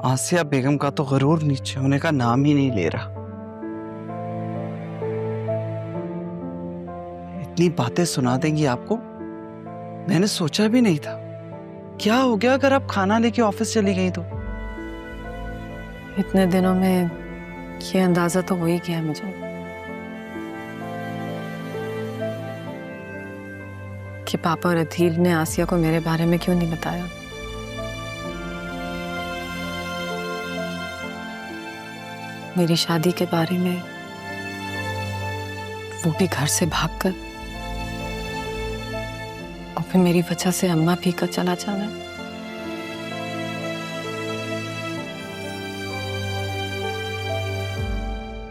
आसिया बेगम का तो गरूर नीचे होने का नाम ही नहीं ले रहा। इतनी बातें सुना देंगी आपको, मैंने सोचा भी नहीं था। क्या हो गया अगर आप खाना लेके ऑफिस चली गई तो? इतने दिनों में ये अंदाजा तो हो ही गया मुझे कि पापा और अधील ने आसिया को मेरे बारे में क्यों नहीं बताया। मेरी शादी के बारे में, वो भी घर से भागकर, और फिर मेरी वजह से अम्मा भी का चला जाना।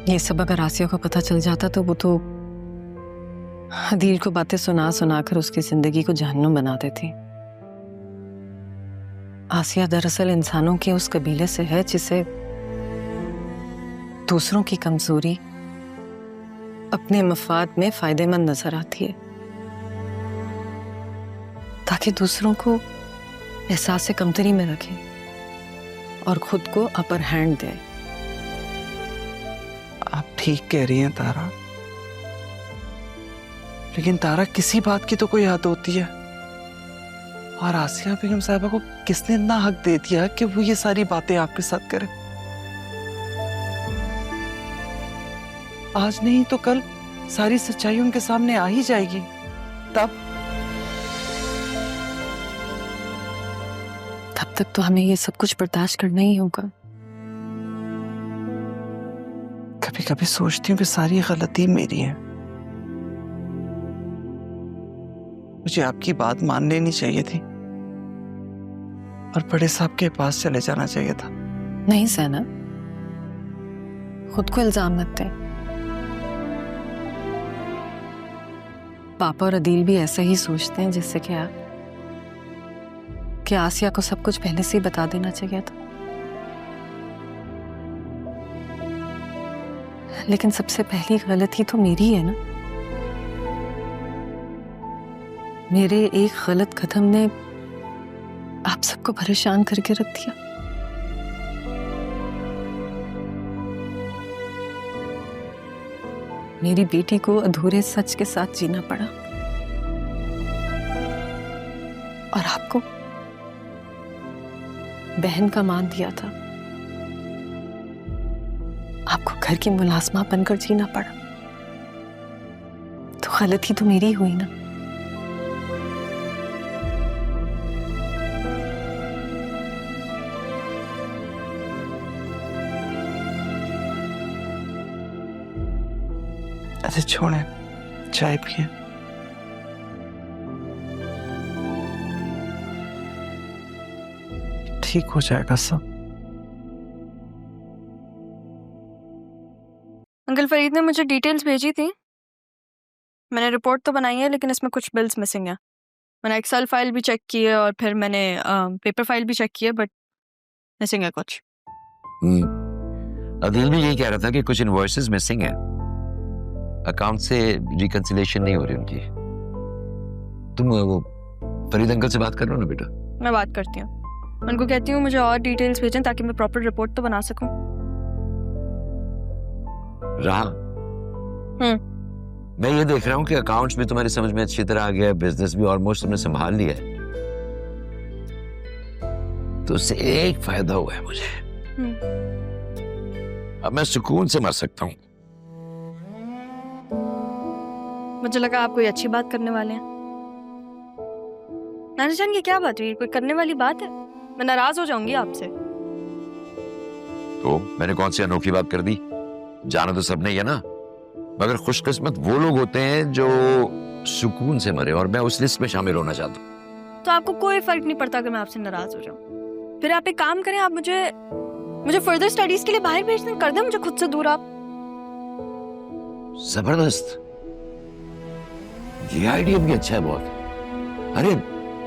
ये सब अगर आसिया को पता चल जाता तो वो तो अदील को बातें सुना सुना कर उसकी जिंदगी को जहन्नुम बना देती। आसिया दरअसल इंसानों के उस कबीले से है जिसे दूसरों की कमजोरी अपने मफाद में फायदेमंद नजर आती है, ताकि दूसरों को एहसास कमतरी में रखे और खुद को अपर हैंड दे। आप ठीक कह रही हैं तारा, लेकिन तारा किसी बात की तो कोई हद होती है। और आसिया बेगम साहिबा को किसने इतना हक दे दिया कि वो ये सारी बातें आपके साथ करे? आज नहीं तो कल सारी सच्चाई उनके सामने आ ही जाएगी। तब तक तो हमें ये सब कुछ बर्दाश्त करना ही होगा। कभी कभी सोचती हूँ कि सारी गलती मेरी है। मुझे आपकी बात मान लेनी चाहिए थी और बड़े साहब के पास चले जाना चाहिए था। नहीं सहना, खुद को इल्जाम मत दे। पापा और अदील भी ऐसा ही सोचते हैं जैसे कि आसिया को सब कुछ पहले से ही बता देना चाहिए था। लेकिन सबसे पहली गलती तो मेरी है ना। मेरे एक गलत कदम ने आप सबको परेशान करके रख दिया। मेरी बेटी को अधूरे सच के साथ जीना पड़ा और आपको बहन का मान दिया था। आपको घर की मुलाजमा बनकर जीना पड़ा। तो गलती तो मेरी हुई ना। अरे छोड़े, चाय पिए। ठीक हो जाएगा सब। अंकल फरीद ने मुझे डिटेल्स भेजी थी। मैंने रिपोर्ट तो बनाई है, लेकिन इसमें कुछ बिल्स मिसिंग है। मैंने एक्सेल फाइल भी चेक की है और फिर मैंने पेपर फाइल भी चेक की है, बट मिसिंग है कुछ। अदील भी यही कह रहा था कि कुछ इनवॉइसेस मिसिंग है। अकाउंट से रिकंसिलिएशन नहीं हो रही उनकी। तुम वो फरीद अंकल से बात कर लो ना बेटा। मैं बात करती हूँ, उनको कहती हूँ मुझे और डिटेल्स भेजें ताकि मैं प्रॉपर रिपोर्ट तो बना सकूं। राह मैं ये देख रहा हूँ कि अकाउंट्स भी तुम्हारी समझ में अच्छी तरह आ गया है, बिजनेस भी ऑलमोस्ट तुमने संभाल लिया है, तो उससे एक फायदा हुआ है मुझे। अब मैं सुकून से मर सकता हूँ। मुझे लगा आप कोई अच्छी बात करने वाले हैं। नानी जान, ये क्या बात हुई? कोई करने वाली बात है? मैं नाराज हो जाऊंगी आपसे। तो मैंने कौन सी अनोखी बात कर दी? जाना तो सबने ही है ना, मगर खुशकिस्मत वो लोग होते हैं जो सुकून से मरे, और मैं उस लिस्ट में शामिल होना चाहता हूँ। तो आपको कोई फर्क नहीं पड़ता कि मैं आपसे नाराज हो जाऊं? फिर आप एक काम करें, आप मुझे फर्दर स्टडीज के लिए बाहर भेज दें, कर दें मुझे खुद से दूर। आप जबरदस्त, ये आइडिया भी अच्छा है बहुत। अरे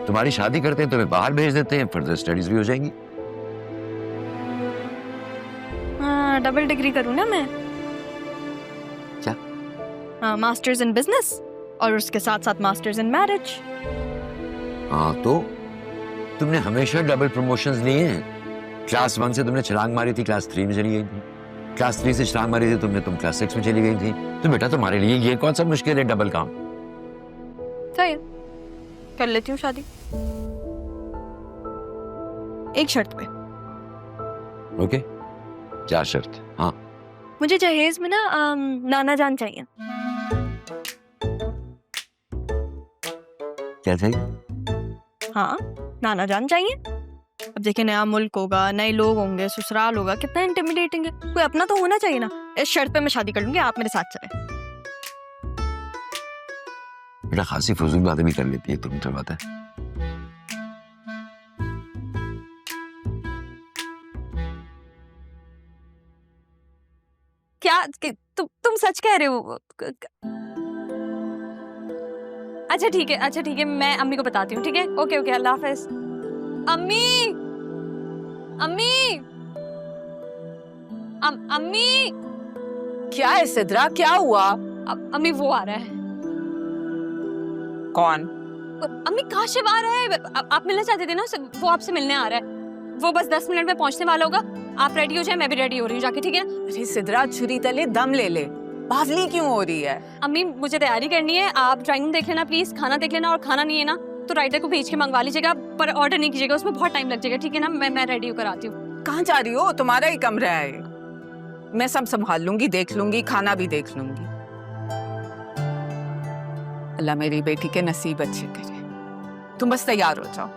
तुम्हारी शादी करते हैं, तुम्हें बाहर भेज देते हैं, फर्दर स्टडीज भी हो जाएंगी। हाँ, डबल डिग्री करूँ ना मैं। क्या? हाँ, मास्टर्स इन बिजनेस और उसके साथ साथ मास्टर्स इन मैरिज। हाँ, तो तुमने हमेशा डबल प्रमोशंस लिए हैं, क्लास 1 से तुमने छलांग मारी थी, क्लास 3 में चली गई थी। क्लास 3 से छलांग मारी थी तुम क्लास 6 में चली गई थी। तो बेटा तुम्हारे लिए ये कौन सा मुश्किल है डबल काम? सही है, कर लेती हूँ शादी, एक शर्त पे। ओके, क्या शर्त? हाँ, मुझे जहेज में ना नाना जान चाहिए। क्या चाहिए? हाँ, नाना जान चाहिए। अब देखिए, नया मुल्क होगा, नए लोग होंगे, ससुराल होगा, कितना इंटिमिडेटिंग है। कोई अपना तो होना चाहिए ना। इस शर्त पे मैं शादी कर लूंगी, आप मेरे साथ चले। बेटा खासी फजूल बातें भी कर लेती है तुम, तो बात है। क्या तुम सच कह रहे हो? अच्छा ठीक है, मैं अम्मी को बताती हूँ। ठीक है, ओके ओके, अल्लाह हाफिज। अम्मी, अम्मी, अम्मी। क्या है सिद्रा, क्या हुआ? अम्मी वो आ रहा है। कौन? अम्मी काशिफ आ रहा है। आप मिलना चाहते थे ना उससे, वो आपसे मिलने आ रहा है। वो बस 10 मिनट में पहुंचने वाला होगा। आप रेडी हो जाए, मैं भी रेडी हो रही हूँ जाके, ठीक है ना? अरे सिद्रा, छुरी तले दम ले ले, बावली क्यों हो रही है? अम्मी मुझे तैयारी करनी है, आप ड्राइंग रूम देख लेना प्लीज, खाना देख लेना, और खाना नहीं है ना तो राइटर को भेज के मंगवा लीजिएगा, पर ऑर्डर नहीं कीजिएगा, उसमें बहुत टाइम लग जाएगा, ठीक है ना? मैं रेडी होकर आती हूँ। कहाँ जा रही हो? तुम्हारा ही कमरा है, मैं सब संभाल लूंगी, देख लूंगी, खाना भी देख लूंगी। अल्लाह मेरी बेटी के नसीब अच्छे करे। तुम बस तैयार हो जाओ।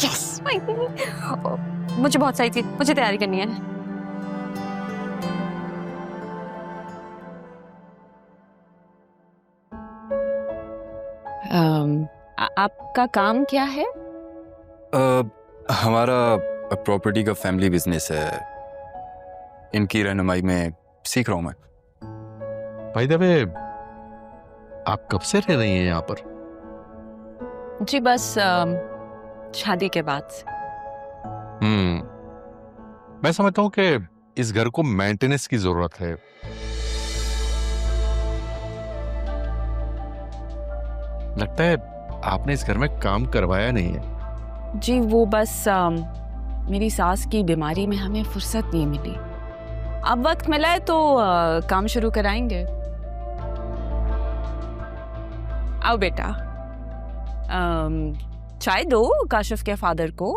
यस, मुझे बहुत सही थी, मुझे तैयारी करनी है। आपका काम क्या है? हमारा प्रॉपर्टी का फैमिली बिजनेस है, इनकी रहनुमाई में सीख रहा हूँ मैं। भाई दबे, आप कब से रह रही हैं यहाँ पर? जी बस शादी के बाद से। मैं समझता हूँ कि इस घर को मेंटेनेंस की जरूरत है। लगता है आपने इस घर में काम करवाया नहीं है। जी वो बस मेरी सास की बीमारी में हमें फुर्सत नहीं मिली। अब वक्त मिला है तो काम शुरू कराएंगे। आओ बेटा, चाय दो काशिफ के फादर को।